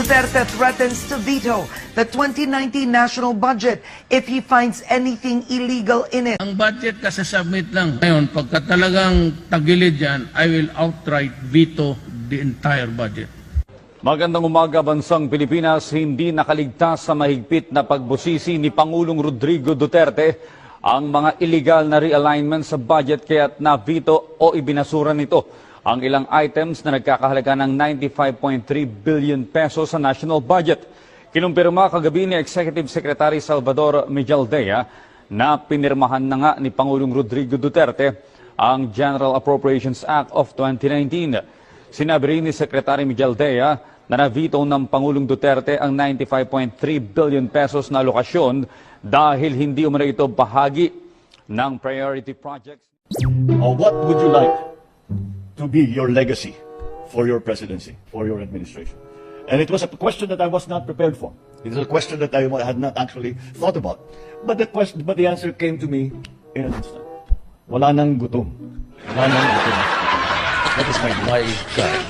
Duterte threatens to veto the 2019 national budget if he finds anything illegal in it. Ang budget kasasubmit lang. Ngayon, pagka talagang tagilid yan, I will outright veto the entire budget. Magandang umaga, bansang Pilipinas. Hindi nakaligtas sa mahigpit na pagbusisi ni Pangulong Rodrigo Duterte ang mga illegal na realignment sa budget kaya't na-veto o ibinasura nito ang ilang items na nagkakahalaga ng 95.3 billion pesos sa national budget. Kinumpirma kagabi ni Executive Secretary Salvador Mijaldea na pinirmahan na nga ni Pangulong Rodrigo Duterte ang General Appropriations Act of 2019. Sinabi rin ni Secretary Mijaldea na na-veto ng Pangulong Duterte ang 95.3 billion pesos na alokasyon dahil hindi umano ito bahagi ng priority projects. What would you like to be your legacy for your presidency, for your administration? And it was a question that I was not prepared for. It is a question that I had not actually thought about. But the answer came to me in an instant. Wala nang gutom. Wala nang gutom. That is my God.